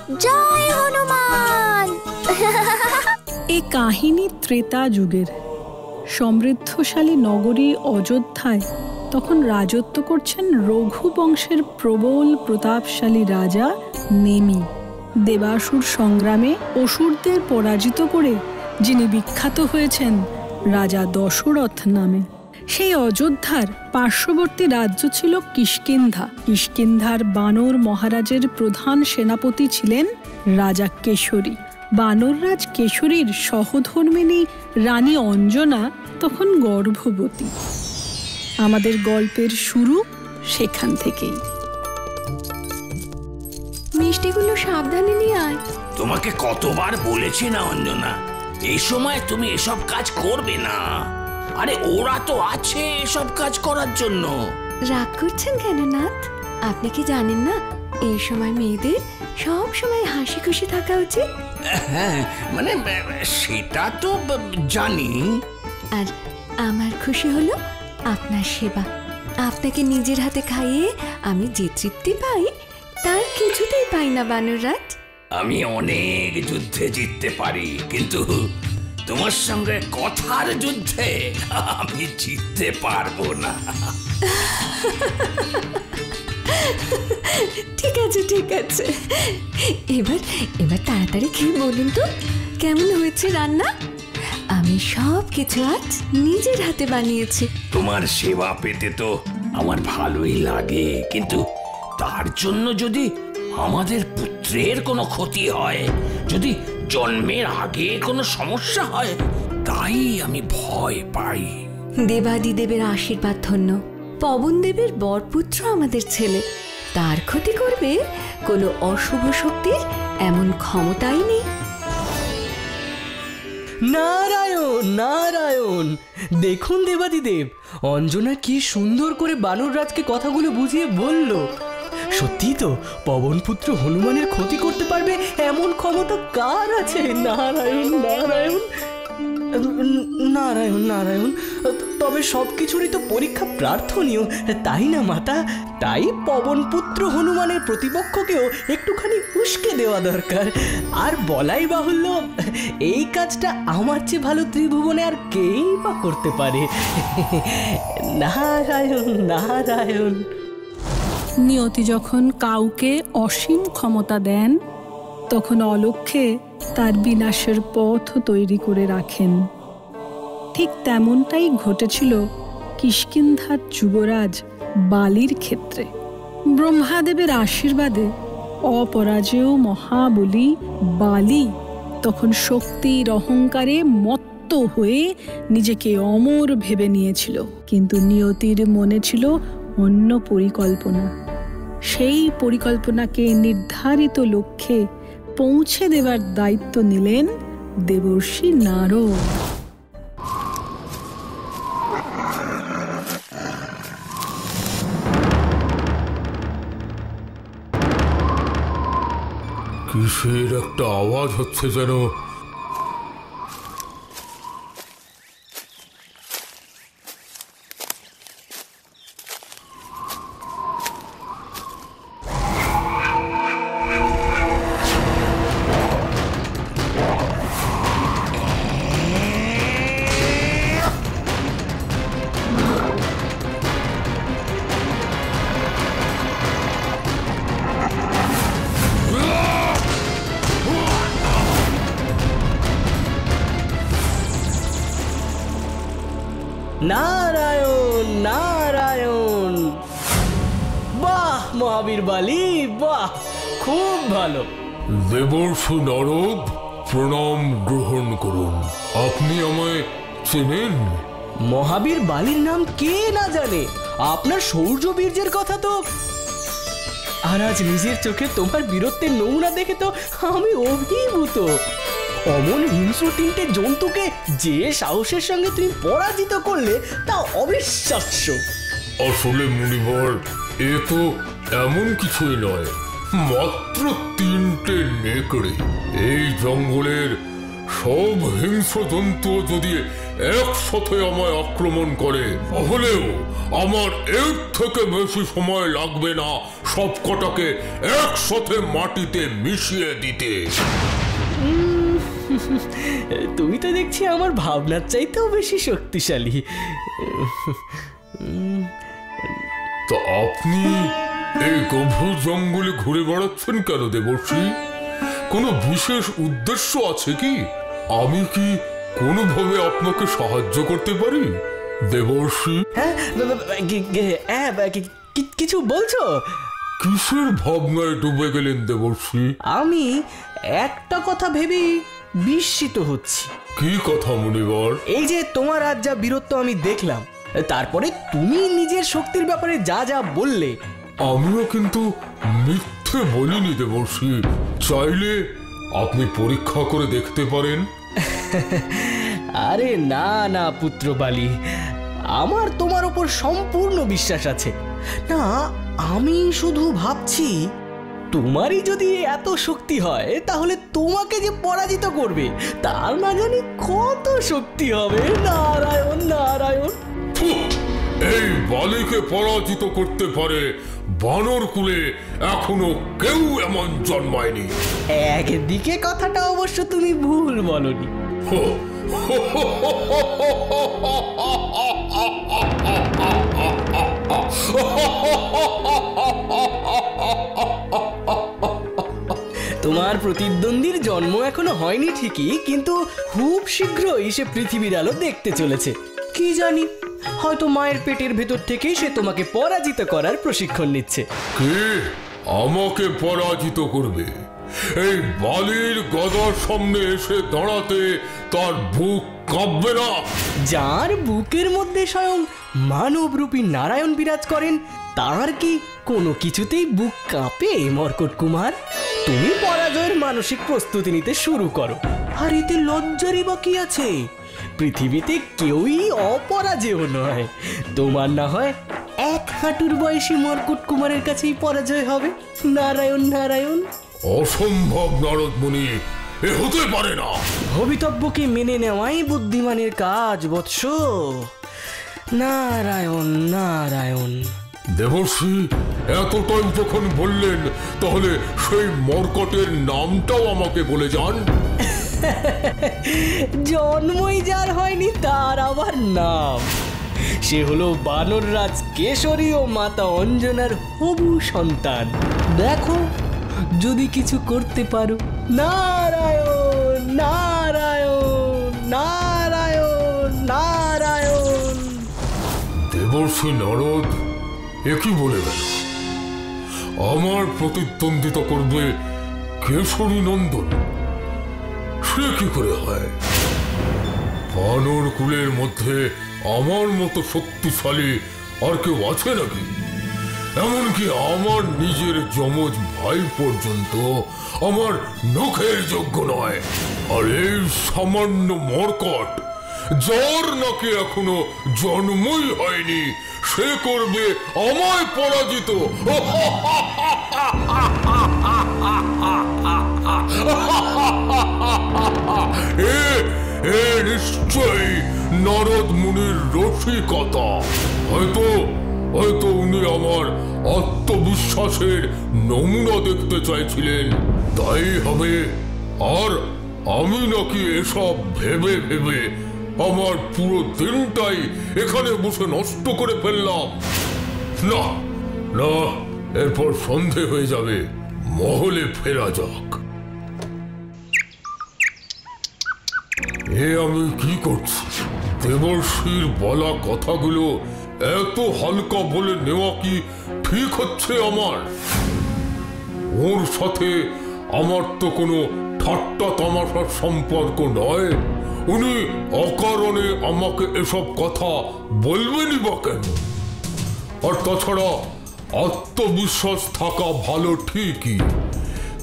জয় হনুমান। এই কাহিনী ত্রেতা যুগের। সমৃদ্ধশালী নগরী অযোধ্যায় তখন রাজত্ব করছেন রঘু বংশের প্রবল প্রতাপশালী রাজা নেমি। দেবাসুর সংগ্রামে অসুরদের পরাজিত করে যিনি বিখ্যাত হয়েছেন রাজা দশরথ নামে। সেই অযোধ্যার পার্শ্ববর্তী রাজ্য ছিল কিষ্কিন্ধা। কিষ্কিন্ধার বানর মহারাজের প্রধান সেনাপতি ছিলেন রাজা কেশরী। বানররাজ কেশরীর সহধর্মিণী রানী অঞ্জনা তখন গর্ভবতী। আমাদের গল্পের শুরু সেখান থেকেই। মিষ্টিগুলো সাবধানে নিয়ে আয়। তোমাকে কতবার বলেছি না অঞ্জনা, এই সময় তুমি এসব কাজ করবে না। আরে ওরা তো আছে এসব কাজ করার জন্য। রাগ করছেন কেন নাথ? আপনি কি জানেন না এই সময় মেয়েদের সব সময় হাসি খুশি থাকা উচিত? হ্যাঁ, মানে সেটা তো জানি। আর আমার খুশি হলো আপনার সেবা। আপনাকে নিজের হাতে খাইয়ে আমি যে তৃপ্তি পাই তার কিছুতেই পাই না বানররাজ। আমি অনেক যুদ্ধে জিততে পারি, কিন্তু তোমার সঙ্গে কথার যুদ্ধে আমি জিততে পারবো না। ঠিক আছে ঠিক আছে, এবার তাড়াতাড়ি খেয়ে বলুন তো কেমন হয়েছে রান্না? আমি সব কিছু আজ নিজের হাতে বানিয়েছি। তোমার সেবা পেতে তো আমার ভালোই লাগে, কিন্তু তার জন্য যদি আমাদের পুত্রের কোনো ক্ষতি হয়, যদি জন্মের আগে কোনো সমস্যা হয়, তাই আমি ভয় পাই। দেবাদিদেবের আশীর্বাদ ধন্য। পবনদেবের বরপুত্র আমাদের ছেলে, তার ক্ষতি করবে কোনো অশুভ শক্তির এমন ক্ষমতাই নেই। নারায়ণ নারায়ণ, দেখুন দেবাদিদেব, অঞ্জনা কি সুন্দর করে বানররাজকে কথাগুলো বুঝিয়ে বলল। সত্যি তো পবনপুত্র হনুমানের ক্ষতি করতে পারবে এমন ক্ষমতা কার আছে? নারায়ণ নারায়ণ নারায়ণ নারায়ণ। তবে সবকিছুরই তো পরীক্ষা প্রার্থনীয়, তাই না মাতা? তাই পবনপুত্র হনুমানের প্রতিপক্ষকেও একটুখানি উস্কে দেওয়া দরকার। আর বলাই বাহুল্য, এই কাজটা আমার চেয়ে ভালো ত্রিভুবনে আর কেই বা করতে পারে। নারায়ণ নারায়ণ। নিয়তি যখন কাউকে অসীম ক্ষমতা দেন, তখন অলক্ষ্যে তার বিনাশের পথ তৈরি করে রাখেন। ঠিক তেমনটাই ঘটেছিল কিষ্কিন্ধার যুবরাজ বালির ক্ষেত্রে। ব্রহ্মাদেবের আশীর্বাদে অপরাজেয় মহাবলী বালি তখন শক্তির অহংকারে মত্ত হয়ে নিজেকে অমর ভেবে নিয়েছিল। কিন্তু নিয়তির মনে ছিল অন্য পরিকল্পনা। সেই পরিকল্পনাকে নির্ধারিত লক্ষ্যে পৌঁছে দেবার দায়িত্ব নিলেন দেবর্ষি নারদ। কিসের একটা আওয়াজ হচ্ছে যেন। নারায়ণ নারায়ণ। বাহ মহাবীর বালি, বাহ, খুব ভালো। দেবর্ষি নারদ, প্রণাম গ্রহণ করুন। আপনি আমায় চেনেন? মহাবীর বালির নাম কে না জানে? আপনার শৌর্য বীর্যের কথা তো। আর আজ নিজের চোখে তোমার বীরত্বের নমুনা দেখে তো আমি অভিভূত। অমন হিংস্র তিনটে জন্তুকে যে সাহসের সঙ্গে তুমি পরাজিত করলে তা অবিশ্বাস্য। আসলে মুনিবর, এ তো এমন কিছুই নয়, মাত্র 3টে নেকড়ে এই জঙ্গলের সব হিংস্র জন্তু যদি একসাথে আমায় আক্রমণ করে, তাহলেও আমার এর থেকে বেশি সময় লাগবে না সব কটাকে একসাথে মাটিতে মিশিয়ে দিতে। তুমি তো দেখছি আমার ভাবনার চাইতেও বেশি শক্তিশালী। তা আপনি এই গভীর জঙ্গলে ঘুরে বেড়াচ্ছেন কেন দেবর্ষি? কোনো বিশেষ উদ্দেশ্য আছে কি? আমি কি কোনোভাবে আপনাকে সাহায্য করতে পারি দেবর্ষি? কিছু বলছো? কিসের ভাবনায় ডুবে গেলেন দেবর্ষি? আমি একটা কথা ভেবে বিস্মিত হচ্ছি। কি কথা মুনিবর? এই যে তোমার আজ যা বীরত্ব আমি দেখলাম, তারপরে তুমি নিজের শক্তির ব্যাপারে যা যা বললে, আমিও কিন্তু মিথ্যে বলিনি দেবর্ষি। চাইলে আপনি পরীক্ষা করে দেখতে পারেন। আরে না না পুত্র বালি, আমার তোমার উপর সম্পূর্ণ বিশ্বাস আছে। না, আমি শুধু ভাবছি তোমারই যদি এত শক্তি হয়, তাহলে তোমাকে যে পরাজিত করবে তার না জানি কত শক্তি হবে। নারায়ণ নারায়ণ। এই বালিকে পরাজিত করতে পারে বানর কুলে এখনো কেউ এমন জন্মায়নি। একদিকে কথাটা অবশ্য তুমি ভুল বলনি। তোমার প্রতিদ্বন্দ্বীর জন্ম এখনো হয়নি ঠিকই, কিন্তু খুব শীঘ্রই সে পৃথিবীর আলো দেখতে চলেছে। কি জানি, হয়তো মায়ের পেটের ভেতর থেকেই সে তোমাকে পরাজিত করার প্রশিক্ষণ নিচ্ছে। কে আমাকে পরাজিত করবে? এই বালির গদার সামনে এসে দাঁড়াতে তার বুক কাঁপবে না? যার বুকের মধ্যে স্বয়ং মানবরূপী নারায়ণ বিরাজ করেন, তার কি কোনো কিছুতেই বুক কাঁপে মর্কট কুমার? তুমি পরাজয়ের মানসিক প্রস্তুতি নিতে শুরু করো। আর এতে লজ্জারই বা কি আছে? পৃথিবীতে কেউই অপরাজেয় নয়। তোমার না হয় এক হাঁটুর বয়সী মর্কট কুমারের কাছেই পরাজয় হবে। নারায়ণ নারায়ণ। অসম্ভব নারদ মুনি, এ হতে পারে না। ভবিতব্যকে মেনে নেওয়াই বুদ্ধিমানের কাজ বৎস। নারায়ণ নারায়ণ। দেবর্ষি, এতটাই যখন বললেন, তাহলে সেই মর্কটের নামটাও আমাকে বলে যান। জন্মই যার হয়নি তার আবার নাম। সে হলো বানররাজ কেশরী ও মাতা অঞ্জনার হবু সন্তান। দেখো যদি কিছু করতে পারো। নারায়ণ নারায়ণ নারায়ণ নারায়ণ। দেবর্ষি নারদ একই বলে গেল, আমার প্রতিদ্বন্দ্বিতা করবে কেশরী নন্দন। সে কি করে হয়? বানর কুলের মধ্যে আমার মতো শক্তিশালী আর কেউ আছে নাকি? এমনকি আমার নিজের যমজ ভাই পর্যন্ত আমার নখের যোগ্য নয়। আর এই সামান্য মর্কট, যার নাকি এখনো জন্মই হয়নি, সে করবে আমায় পরাজিত? এ নিশ্চয়ই নারদ মুনির রসিকতা। হয়তো উনি আমার আত্মবিশ্বাসের নমুনা দেখতে চাইছিলেন, তাই হবে। আর আমি নাকি এসব ভেবে ভেবে আমার পুরো দিনটাই এখানে বসে নষ্ট করে ফেললাম। না না, এরপর সন্ধে হয়ে যাবে, মহলে ফেরা যাক। এ আমি কি করছি? দেবর্ষির বলা কথাগুলো এত হালকা বলে নেওয়া কি ঠিক হচ্ছে আমার? ওর সাথে আমার তো কোনো ঠাট্টা তামাশার সম্পর্ক নয়। উনি অকারণে আমাকে এসব কথা বলবেনই বা কেন? আর তাছাড়া আত্মবিশ্বাস থাকা ভালো ঠিকই,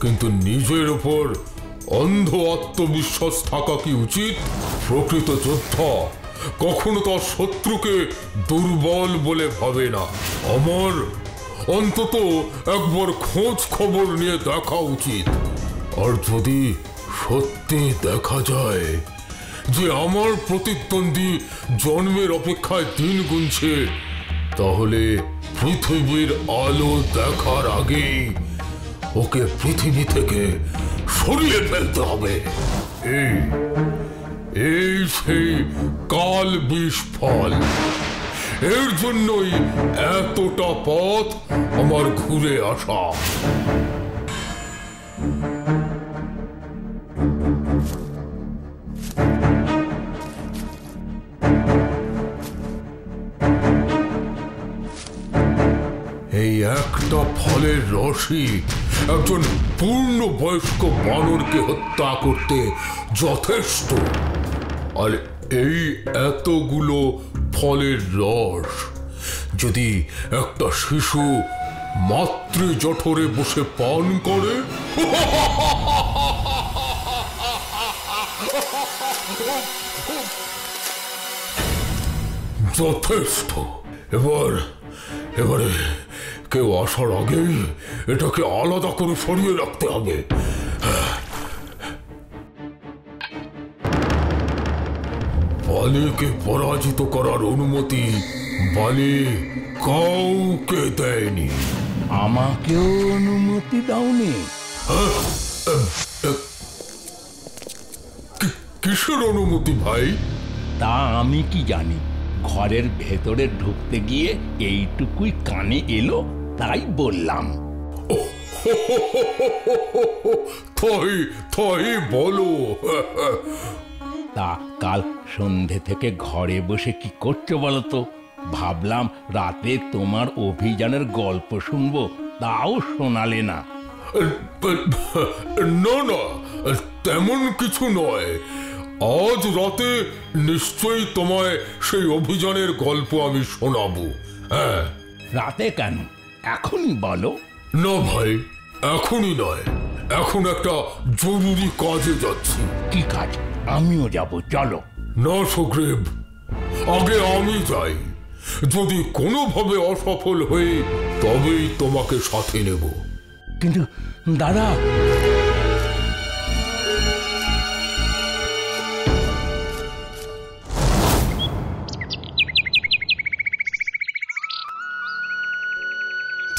কিন্তু নিজের উপর অন্ধ আত্মবিশ্বাস থাকা কি উচিত? প্রকৃত যোদ্ধা কখনো তার শত্রুকে দুর্বল বলে ভাবে না। আমার অন্তত একবার খোঁজ খবর নিয়ে দেখা উচিত। আর যদি সত্যি দেখা যায় যে আমার প্রতিদ্বন্দ্বী জন্মের অপেক্ষায় দিন গুনছে, তাহলে পৃথিবীর আলো দেখার আগেই ওকে পৃথিবী থেকে সরিয়ে ফেলতে হবে। এই সেই কাল বিষ ফল। এর জন্যই এতটা পথ আমার ঘুরে আসা। এই একটা ফলের রসই একজন পূর্ণবয়স্ক বানরকে হত্যা করতে যথেষ্ট। আর এই এতগুলো ফলের রস যদি একটা শিশু মাতৃ জঠরে বসে পান করে, যথেষ্ট। এবারে কেউ আসার আগেই এটাকে আলাদা করে সরিয়ে রাখতে হবে। বালিকে পরাজিত করার অনুমতি বালি কাউকে দেয়নি। আমাকেও অনুমতি দাওনি? কিসের অনুমতি ভাই? তা আমি কি জানি, ঘরের ভেতরে ঢুকতে গিয়ে এইটুকুই কানে এলো, তাই বললাম। তাই বলো। তা কাল সন্ধে থেকে ঘরে বসে কি করছো বলো তো? ভাবলাম রাতে তোমার অভিযানের গল্প শুনবো, তাও শোনালে না। না, তেমন কিছু নয়। আজ রাতে নিশ্চয়ই তোমায় সেই অভিযানের গল্প আমি শোনাবো। হ্যাঁ। রাতে কেন? এখনই বলো। না ভাই, এখনই নয়। এখন একটা জরুরি কাজে যাচ্ছি। কি কাজ? আমিও যাব, চলো। না সুগ্রীব, আগে আমি যাই। যদি কোনোভাবে অসফল হই তবেই তোমাকে সাথে নেব। কিন্তু দাদা,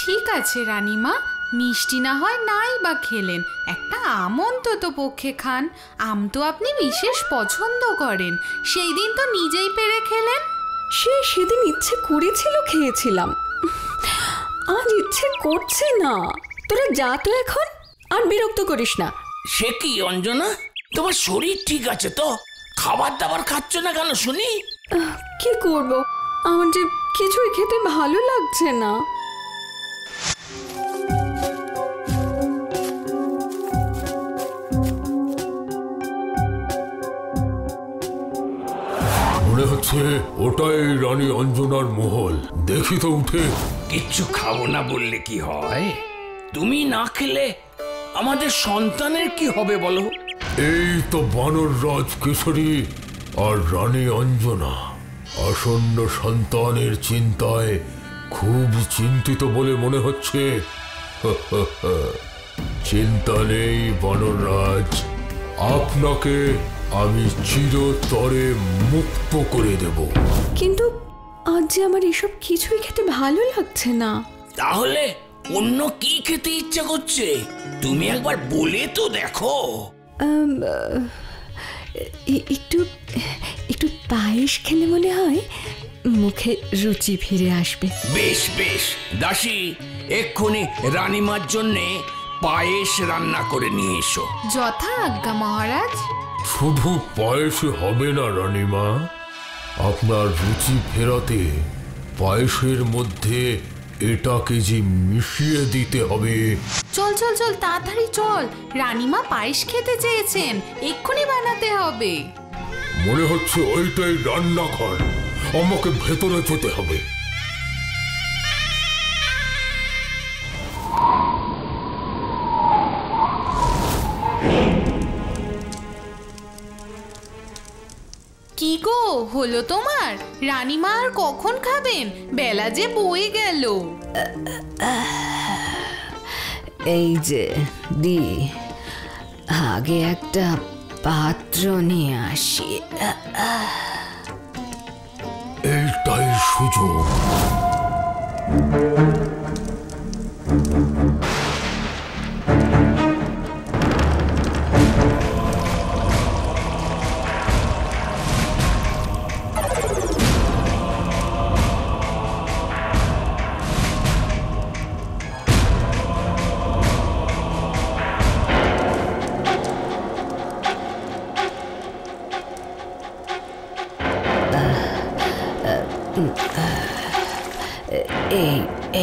ঠিক আছে রানীমা, মিষ্টি না হয় নাই বা খেলেন, একটা আম অন্তত পক্ষে খান। আম তো আপনি বিশেষ পছন্দ করেন, সেই দিন তো নিজেই পেরে খেলেন। সেদিন ইচ্ছে করেছিল, খেয়েছিলাম। আজ ইচ্ছে করছে না। তোরা যা তো এখন, আর বিরক্ত করিস না। সে কি অঞ্জনা, তোমার শরীর ঠিক আছে তো? খাবার দাবার খাচ্ছ না কেন শুনি? কি করব, আমার যে কিছুই খেতে ভালো লাগছে না। মনে হচ্ছে ওটাই রানী অঞ্জনার মহল। দেখি তো উঠে। কিচ্ছু খাবো না বললে কি হয়? তুমি না খেলে আমাদের সন্তানের কি হবে বলো? এই তো বানর রাজ কেশরী আর রানী অঞ্জনা আসন্ন সন্তানের চিন্তায় খুব চিন্তিত বলে মনে হচ্ছে। চিন্তা নেই বানর রাজ, আপনাকে আমি চিরতরে মুক্ত করে দেব। কিন্তু আজ যে আমার এসব কিছুই খেতে ভালো লাগছে না। তাহলে অন্য কি খেতে ইচ্ছা করছে? তুমি একবার বলে তো দেখো। একটু পায়েস খেলে মনে হয় মুখে রুচি ফিরে আসবে। বেশ বেশ দাসী, এক্ষুনি রানীমার জন্যে পায়েস রান্না করে নিয়ে এসো। যথা আজ্ঞা মহারাজ। শুধু পায়েসে হবে না রানীমা, আপনার রুচি ফেরাতে পায়েসের মধ্যে এটাকে যে মিশিয়ে দিতে হবে। চল চল চল, তাড়াতাড়ি চল, রানীমা পায়েস খেতে চেয়েছেন, এক্ষুনি বানাতে হবে। মনে হচ্ছে ওইটাই রান্নাঘর, আমাকে ভেতরে যেতে হবে। কি গো, হলো তোমার? রানীমা আর কখন খাবেন? বেলা যে বয়ে গেল। এই যে দি, আগে একটা পাত্র নিয়ে আসি। এইটাই সুযোগ।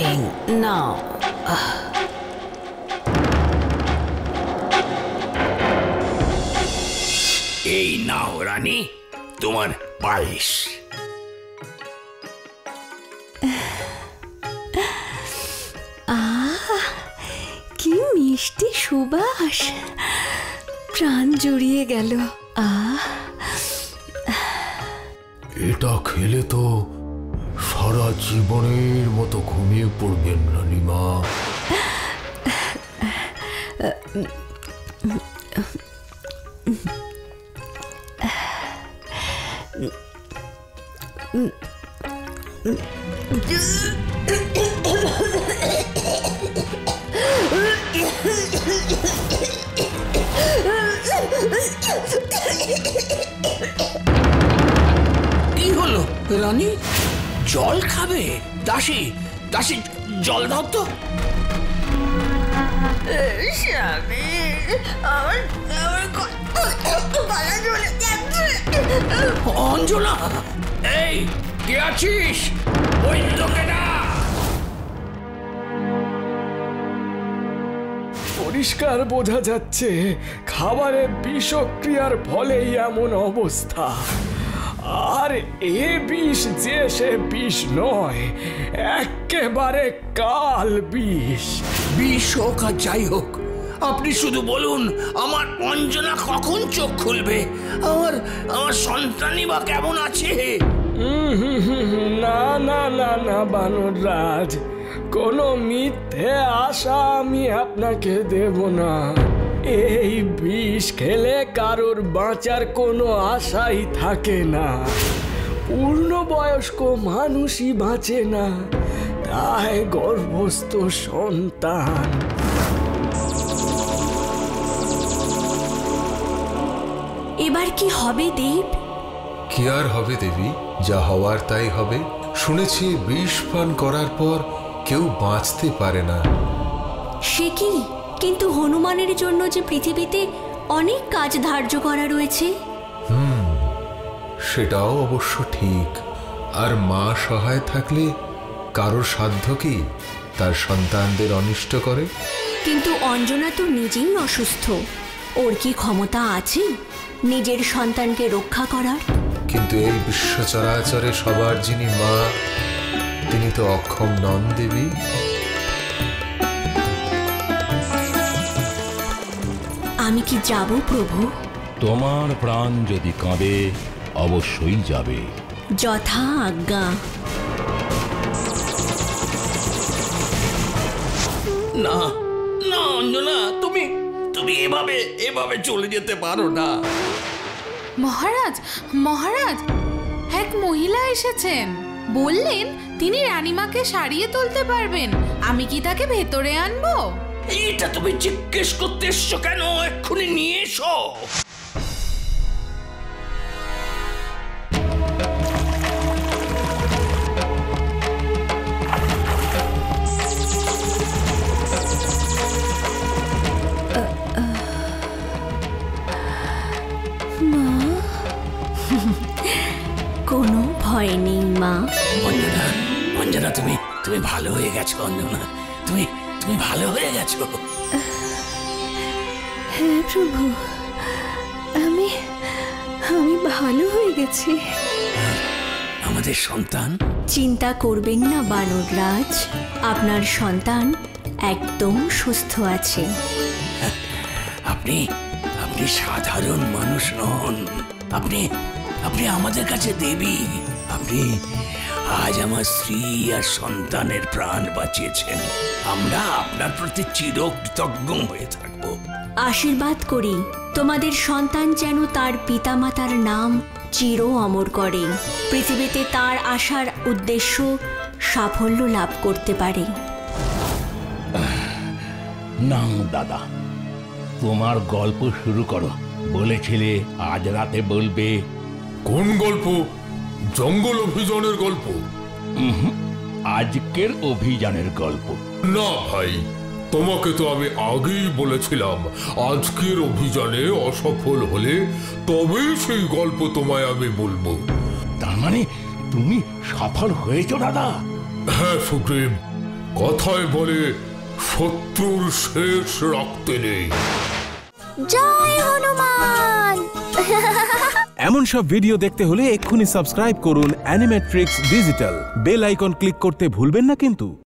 এই নাও। এই নাও রানী, তোমার পায়েস। কি মিষ্টি সুবাস, প্রাণ জুড়িয়ে গেল। এটা খেলে তো সারা জীবনের মতো ঘুমিয়ে পড়বেন রানীমা। কি হলো রানী, জল খাবে? দাসী দাসী, জল দাও তো। অঞ্জনা, এই কে আছিস? বৈদ্যকে ডাক। পরিষ্কার বোঝা যাচ্ছে খাবারে বিষক্রিয়ার ফলেই এমন অবস্থা। আর এ বিষ যে সে বিষ নয়, একেবারে কাল বিষ। বিষ হোক আর যাই হোক, আপনি শুধু বলুন আমার অঞ্জনা কখন চোখ খুলবে? আমার আমার সন্তানই বা কেমন আছে? না না না না বানররাজ, কোনো মিথ্যে আশা আমি আপনাকে দেব না। এই বিষ খেলে কারোর বাঁচার কোনো আশাই থাকে না। পূর্ণবয়স্ক মানুষই বাঁচে না, তাই গর্ভস্থ সন্তান। এবার কি হবে দেব? কি আর হবে দেবী, যা হওয়ার তাই হবে। শুনেছি বিষ পান করার পর কেউ বাঁচতে পারে না। সে কি? কিন্তু হনুমানের জন্য যে পৃথিবীতে অনেক কাজ ধার্য করা রয়েছে। সেটাও অবশ্য ঠিক। আর মা সহায় থাকলে কারোর সাধ্য কি তার সন্তানদের অনিষ্ট করে? কিন্তু অঞ্জনা তো নিজেই অসুস্থ, ওর কি ক্ষমতা আছে নিজের সন্তানকে রক্ষা করার? কিন্তু এই বিশ্ব চরাচরে সবার যিনি মা, তিনি তো অক্ষম নন দেবী। আমি কি যাব প্রভু? তোমার প্রাণ যদি কাঁদে অবশ্যই যাবে। যথা আজ্ঞা। না না অঞ্জনা, তুমি তুমি এভাবে এভাবে চলে যেতে পারো না। মহারাজ, মহারাজ, এক মহিলা এসেছেন। বললেন তিনি রানীমাকে সারিয়ে তুলতে পারবেন। আমি কি তাকে ভেতরে আনবো? এটা তুমি জিজ্ঞেস করতে এসছো কেন? এক্ষুনি নিয়ে এসো। কোনো ভয় নেই মা। অঞ্জনা, অঞ্জনা, তুমি তুমি ভালো হয়ে গেছো। অঞ্জনা, তুমি তুমি ভালো হয়ে গেছো। হ্যাঁ প্রভু, আমি আমি ভালো হয়ে গেছি। আমাদের সন্তান? চিন্তা করবেন না বানররাজ, আপনার সন্তান একদম সুস্থ আছে। আপনি আপনি সাধারণ মানুষ নন। আপনি আপনি আমাদের কাছে দেবী। আপনি আজ আমার স্ত্রী আর সন্তানের প্রাণ বাঁচিয়েছেন। আমরা আপনার প্রতি চিরকৃতজ্ঞ হয়ে থাকবো। আশীর্বাদ করি তোমাদের সন্তান যেন তার পিতামাতার নাম চির অমর করে, পৃথিবীতে তার আসার উদ্দেশ্য সাফল্য লাভ করতে পারে। নাও দাদা, তোমার গল্প শুরু করো। বলেছিলে আজ রাতে বলবে। কোন গল্প? জঙ্গল অভিযানের গল্প? আজকের অভিযানের গল্প। না ভাই, তোমাকে তো আমি আগেই বলেছিলাম আজকের অভিযানে অসফল হলে তবেই সেই গল্প তোমায় আমি বলবো। তার মানে তুমি সফল হয়েছো দাদা? হ্যাঁ সুগ্রীব, কথায় বলে শত্রুর শেষ রাখতে নেই। জয় হনুমান। এমন সব ভিডিও দেখতে হলে এক্ষুনি সাবস্ক্রাইব করুন Animetrics digital. Bell icon click করতে ভুলবেন না কিন্তু।